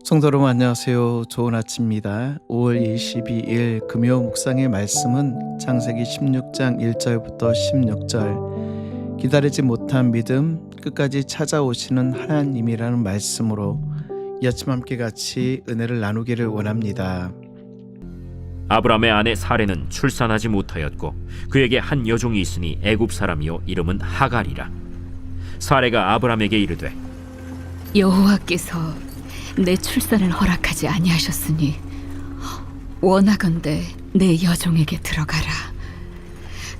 성도 여러분 안녕하세요. 좋은 아침입니다. 5월 22일 금요 묵상의 말씀은 창세기 16장 1절부터 16절 기다리지 못한 믿음 끝까지 찾아오시는 하나님이라는 말씀으로 이 아침 함께 같이 은혜를 나누기를 원합니다. 아브람의 아내 사레는 출산하지 못하였고 그에게 한 여종이 있으니 애굽 사람이요 이름은 하갈이라. 사레가 아브람에게 이르되 여호와께서 내 출산을 허락하지 아니하셨으니 원하건대 내 여종에게 들어가라.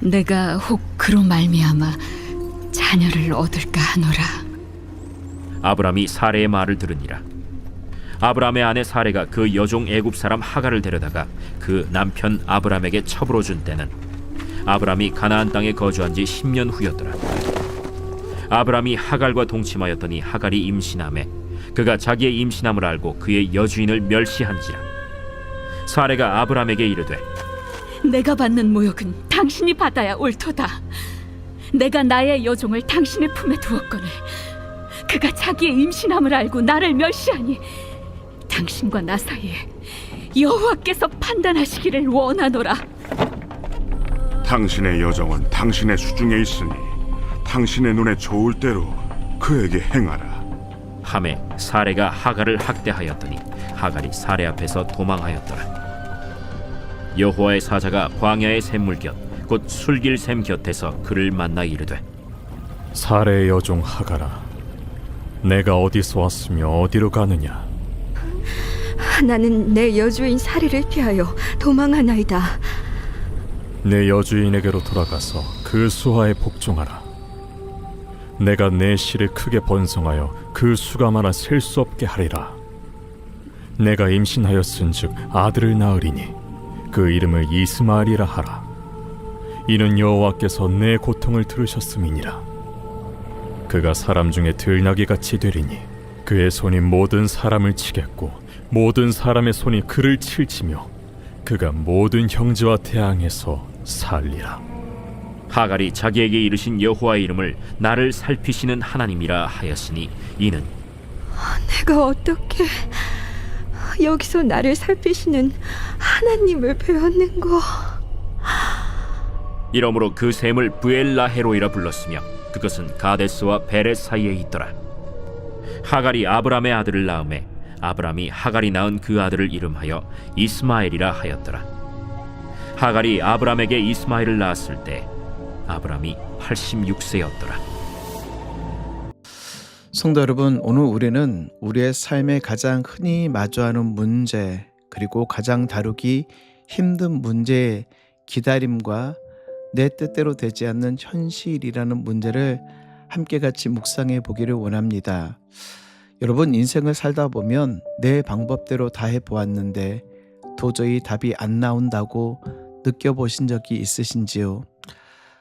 내가 혹 그로 말미암아 자녀를 얻을까 하노라. 아브람이 사레의 말을 들으니라. 아브람의 아내 사레가 그 여종 애굽 사람 하갈을 데려다가 그 남편 아브람에게 첩으로 준 때는 아브람이 가나안 땅에 거주한 지 10년 후였더라. 아브람이 하갈과 동침하였더니 하갈이 임신하매 그가 자기의 임신함을 알고 그의 여주인을 멸시한지라. 사레가 아브람에게 이르되 내가 받는 모욕은 당신이 받아야 옳도다. 내가 나의 여종을 당신의 품에 두었거늘 그가 자기의 임신함을 알고 나를 멸시하니 당신과 나 사이에 여호와께서 판단하시기를 원하노라. 당신의 여종은 당신의 수중에 있으니 당신의 눈에 좋을 대로 그에게 행하라. 하매 사레가 하갈을 학대하였더니 하갈이 사레 앞에서 도망하였더라. 여호와의 사자가 광야의 샘물 곁 곧 술길 샘 곁에서 그를 만나 이르되 사레의 여종 하갈아, 내가 어디서 왔으며 어디로 가느냐? 나는 내 여주인 사리를 피하여 도망하나이다. 내 여주인에게로 돌아가서 그 수하에 복종하라. 내가 내 실을 크게 번성하여 그 수가 많아 셀 수 없게 하리라. 내가 임신하였은즉 아들을 낳으리니 그 이름을 이스마엘이라 하라. 이는 여호와께서 내 고통을 들으셨음이니라. 그가 사람 중에 들나귀같이 되리니 그의 손이 모든 사람을 치겠고 모든 사람의 손이 그를 칠지며 그가 모든 형제와 대항해서 살리라. 하갈이 자기에게 이르신 여호와의 이름을 나를 살피시는 하나님이라 하였으니 이는 내가 어떻게 여기서 나를 살피시는 하나님을 배웠는고. 이러므로 그 샘을 브엘라헤로이라 불렀으며 그것은 가데스와 베렛 사이에 있더라. 하갈이 아브람의 아들을 낳음에 아브람이 하갈이 낳은 그 아들을 이름하여 이스마엘이라 하였더라. 하갈이 아브람에게 이스마엘을 낳았을 때 아브람이 86세였더라. 성도 여러분, 오늘 우리는 우리의 삶에 가장 흔히 마주하는 문제 그리고 가장 다루기 힘든 문제의 기다림과 내 뜻대로 되지 않는 현실이라는 문제를 함께 같이 묵상해 보기를 원합니다. 여러분, 인생을 살다 보면 내 방법대로 다 해보았는데 도저히 답이 안 나온다고 느껴보신 적이 있으신지요?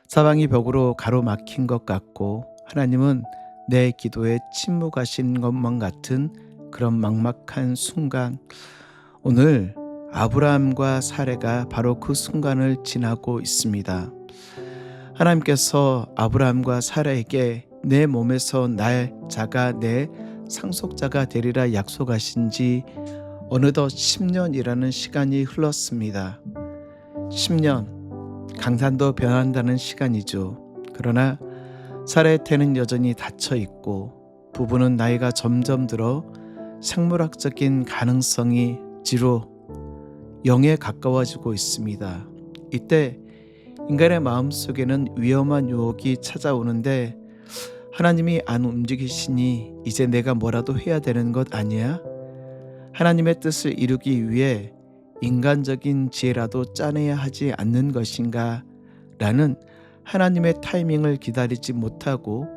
사방이 벽으로 가로막힌 것 같고 하나님은 내 기도에 침묵하신 것만 같은 그런 막막한 순간, 오늘 아브라함과 사레가 바로 그 순간을 지나고 있습니다. 하나님께서 아브라함과 사라에게 내 몸에서 날 자가 내 상속자가 되리라 약속하신 지 어느덧 10년이라는 시간이 흘렀습니다. 10년, 강산도 변한다는 시간이죠. 그러나 사라의 태는 여전히 닫혀 있고 부부는 나이가 점점 들어 생물학적인 가능성이 지로 0에 가까워지고 있습니다. 이때 인간의 마음속에는 위험한 유혹이 찾아오는데 하나님이 안 움직이시니 이제 내가 뭐라도 해야 되는 것 아니야? 하나님의 뜻을 이루기 위해 인간적인 지혜라도 짜내야 하지 않는 것인가? 라는 하나님의 타이밍을 기다리지 못하고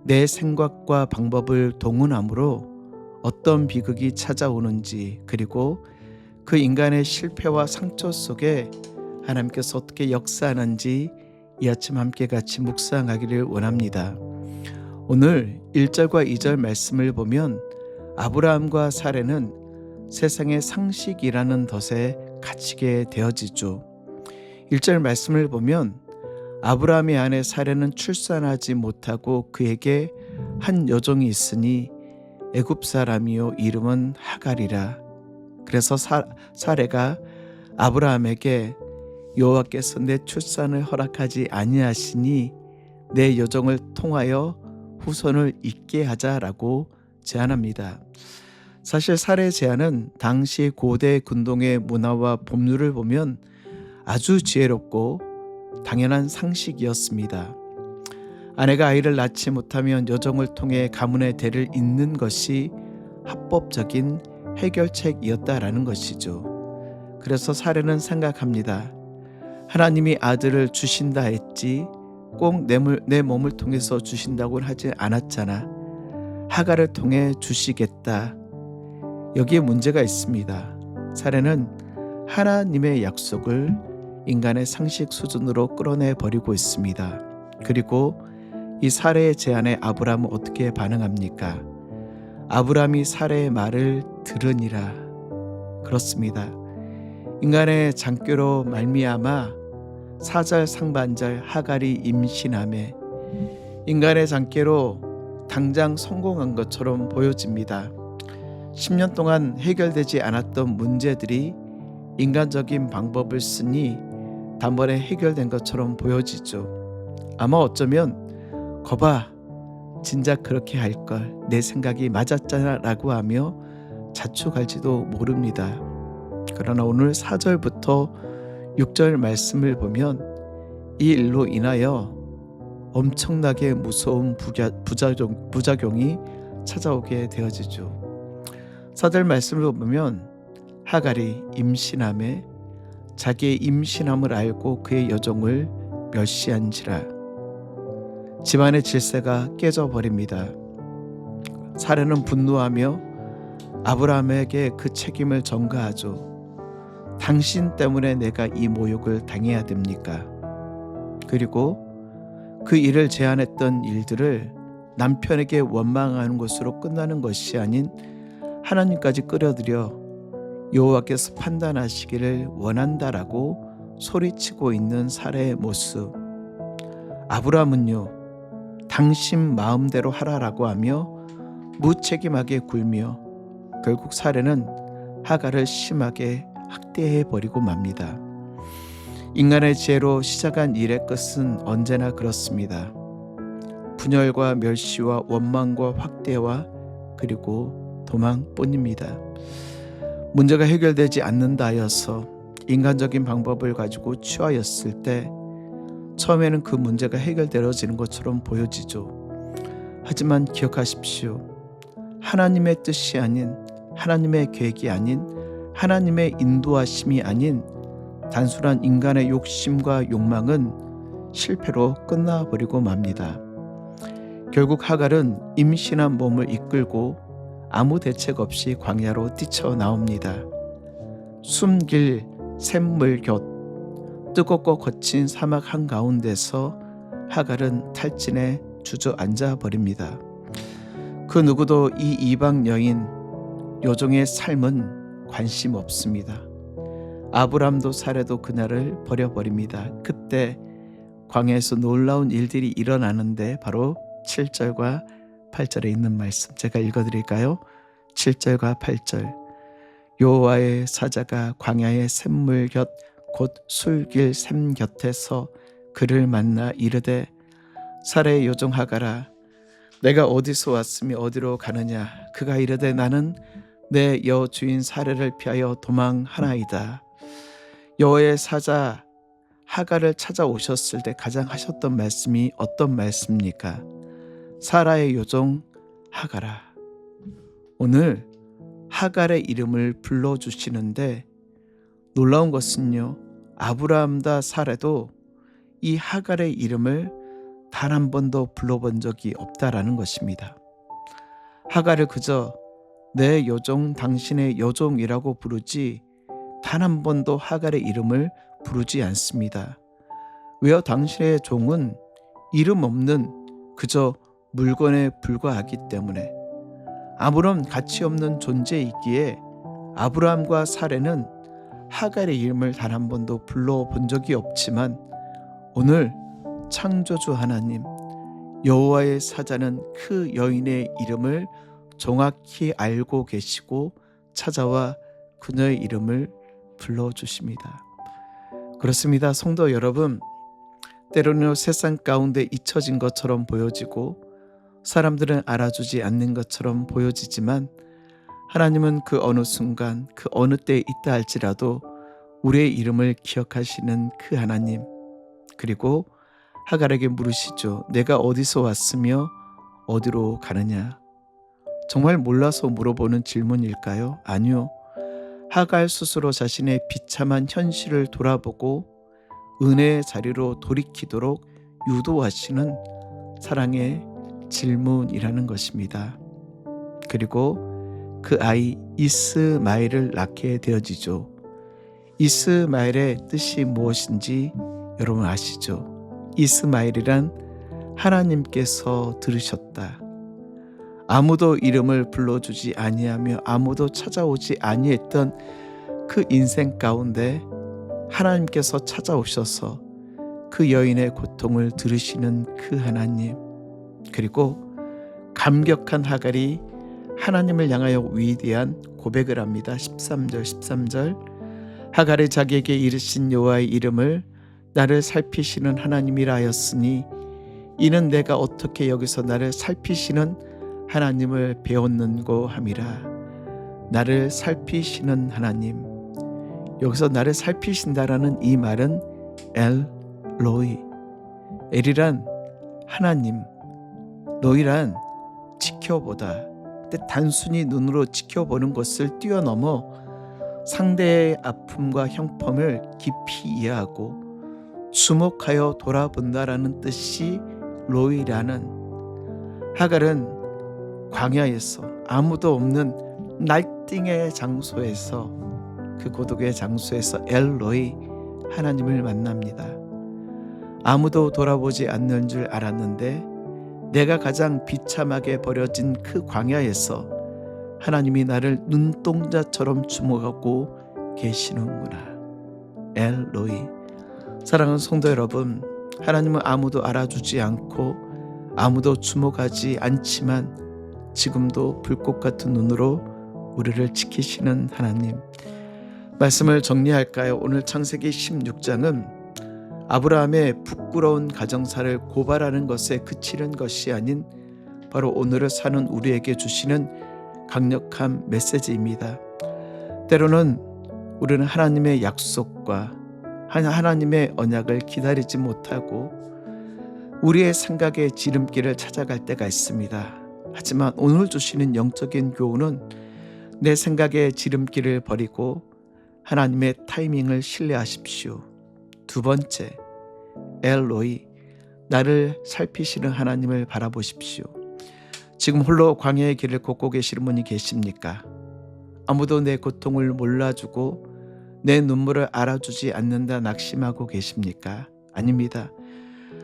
내 생각과 방법을 동원함으로 어떤 비극이 찾아오는지, 그리고 그 인간의 실패와 상처 속에 하나님께서 어떻게 역사하는지 이 아침 함께 같이 묵상하기를 원합니다. 오늘 1절과 2절 말씀을 보면 아브라함과 사레는 세상의 상식이라는 덫에 갇히게 되어지죠. 1절 말씀을 보면 아브라함의 아내 사레는 출산하지 못하고 그에게 한 여종이 있으니 애굽 사람이요 이름은 하갈이라. 그래서 사레가 아브라함에게 여호와께서 내 출산을 허락하지 아니하시니 내 여종을 통하여 후손을 잇게 하자라고 제안합니다. 사실 사례의 제안은 당시 고대 근동의 문화와 법률을 보면 아주 지혜롭고 당연한 상식이었습니다. 아내가 아이를 낳지 못하면 여종을 통해 가문의 대를 잇는 것이 합법적인 해결책이었다라는 것이죠. 그래서 사례는 생각합니다. 하나님이 아들을 주신다 했지 꼭 내 몸을 통해서 주신다고는 하지 않았잖아. 하갈을 통해 주시겠다. 여기에 문제가 있습니다. 사례는 하나님의 약속을 인간의 상식 수준으로 끌어내 버리고 있습니다. 그리고 이 사례의 제안에 아브라함은 어떻게 반응합니까? 아브라함이 사례의 말을 들으니라. 그렇습니다. 인간의 장교로 말미암아 사절 상반절 하갈이 임신함에 인간의 장계로 당장 성공한 것처럼 보여집니다. 10년 동안 해결되지 않았던 문제들이 인간적인 방법을 쓰니 단번에 해결된 것처럼 보여지죠. 아마 어쩌면 거봐 진작 그렇게 할걸 내 생각이 맞았잖아 라고 하며 자축할지도 모릅니다. 그러나 오늘 4절부터 6절 말씀을 보면 이 일로 인하여 엄청나게 무서운 부작용이 찾아오게 되어지죠. 4절 말씀을 보면 하갈이 임신함에 자기의 임신함을 알고 그의 여종을 멸시한지라. 집안의 질서가 깨져버립니다. 사례는 분노하며 아브라함에게 그 책임을 전가하죠. 당신 때문에 내가 이 모욕을 당해야 됩니까? 그리고 그 일을 제안했던 일들을 남편에게 원망하는 것으로 끝나는 것이 아닌 하나님까지 끌어들여 여호와께서 판단하시기를 원한다라고 소리치고 있는 사례의 모습. 아브라함은요, 당신 마음대로 하라라고 하며 무책임하게 굴며 결국 사례는 하갈을 심하게 학대해 버리고 맙니다. 인간의 지혜로 시작한 일의 끝은 언제나 그렇습니다. 분열과 멸시와 원망과 확대와 그리고 도망뿐입니다. 문제가 해결되지 않는다 하여서 인간적인 방법을 가지고 취하였을 때 처음에는 그 문제가 해결되어지는 것처럼 보여지죠. 하지만 기억하십시오. 하나님의 뜻이 아닌, 하나님의 계획이 아닌, 하나님의 인도하심이 아닌 단순한 인간의 욕심과 욕망은 실패로 끝나버리고 맙니다. 결국 하갈은 임신한 몸을 이끌고 아무 대책 없이 광야로 뛰쳐나옵니다. 숨길 샘물 곁 뜨겁고 거친 사막 한가운데서 하갈은 탈진에 주저앉아 버립니다. 그 누구도 이 이방 여인 여종의 삶은 관심 없습니다. 아브람도 사레도 그날을 버려버립니다. 그때 광야에서 놀라운 일들이 일어나는데 바로 7절과 8절에 있는 말씀 제가 읽어드릴까요? 7절과 8절. 여호와의 사자가 광야의 샘물 곁 곧 술길 샘 곁에서 그를 만나 이르되 사레의 여종 하갈아 내가 어디서 왔으며 어디로 가느냐. 그가 이르되 나는 내 여주인 사레를 피하여 도망하나이다. 여호와의 사자 하갈을 찾아오셨을 때 가장 하셨던 말씀이 어떤 말씀입니까? 사라의 여종 하갈아. 오늘 하갈의 이름을 불러주시는데 놀라운 것은요, 아브라함과 사레도 이 하갈의 이름을 단 한 번도 불러본 적이 없다라는 것입니다. 하갈을 그저 내 여종, 당신의 여종이라고 부르지 단 한 번도 하갈의 이름을 부르지 않습니다. 왜요? 당신의 종은 이름 없는 그저 물건에 불과하기 때문에 아무런 가치 없는 존재이기에 아브라함과 사레는 하갈의 이름을 단 한 번도 불러본 적이 없지만 오늘 창조주 하나님 여호와의 사자는 그 여인의 이름을 정확히 알고 계시고 찾아와 그녀의 이름을 불러주십니다. 그렇습니다. 성도 여러분, 때로는 세상 가운데 잊혀진 것처럼 보여지고 사람들은 알아주지 않는 것처럼 보여지지만 하나님은 그 어느 순간 그 어느 때에 있다 할지라도 우리의 이름을 기억하시는 그 하나님, 그리고 하갈에게 물으시죠. 내가 어디서 왔으며 어디로 가느냐? 정말 몰라서 물어보는 질문일까요? 아니요. 하갈 스스로 자신의 비참한 현실을 돌아보고 은혜의 자리로 돌이키도록 유도하시는 사랑의 질문이라는 것입니다. 그리고 그 아이 이스마엘을 낳게 되어지죠. 이스마엘의 뜻이 무엇인지 여러분 아시죠? 이스마엘이란 하나님께서 들으셨다. 아무도 이름을 불러주지 아니하며 아무도 찾아오지 아니했던 그 인생 가운데 하나님께서 찾아오셔서 그 여인의 고통을 들으시는 그 하나님, 그리고 감격한 하갈이 하나님을 향하여 위대한 고백을 합니다. 13절 하갈이 자기에게 이르신 여호와의 이름을 나를 살피시는 하나님이라 하였으니 이는 내가 어떻게 여기서 나를 살피시는 하나님을 배웠는고 함이라. 나를 살피시는 하나님, 여기서 나를 살피신다라는 이 말은 엘로이, 엘이란 하나님, 로이란 지켜보다. 근데 단순히 눈으로 지켜보는 것을 뛰어넘어 상대의 아픔과 형편을 깊이 이해하고 주목하여 돌아본다라는 뜻이 로이라는. 하갈은 광야에서 아무도 없는 날띵의 장소에서, 그 고독의 장소에서 엘로이 하나님을 만납니다. 아무도 돌아보지 않는 줄 알았는데 내가 가장 비참하게 버려진 그 광야에서 하나님이 나를 눈동자처럼 주목하고 계시는구나. 엘로이. 사랑하는 성도 여러분, 하나님은 아무도 알아주지 않고 아무도 주목하지 않지만 지금도 불꽃 같은 눈으로 우리를 지키시는 하나님. 말씀을 정리할까요? 오늘 창세기 16장은 아브라함의 부끄러운 가정사를 고발하는 것에 그치는 것이 아닌 바로 오늘을 사는 우리에게 주시는 강력한 메시지입니다. 때로는 우리는 하나님의 약속과 하나님의 언약을 기다리지 못하고 우리의 생각의 지름길을 찾아갈 때가 있습니다. 하지만 오늘 주시는 영적인 교훈은 내 생각의 지름길을 버리고 하나님의 타이밍을 신뢰하십시오. 두 번째, 엘로이, 나를 살피시는 하나님을 바라보십시오. 지금 홀로 광야의 길을 걷고 계시는 분이 계십니까? 아무도 내 고통을 몰라주고 내 눈물을 알아주지 않는다 낙심하고 계십니까? 아닙니다.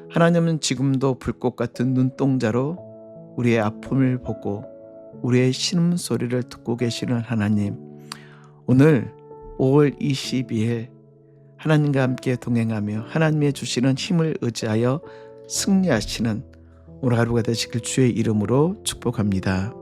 하나님은 지금도 불꽃 같은 눈동자로 우리의 아픔을 보고 우리의 신음소리를 듣고 계시는 하나님, 오늘 5월 22일 하나님과 함께 동행하며 하나님의 주시는 힘을 의지하여 승리하시는 오늘 하루가 되시길 주의 이름으로 축복합니다.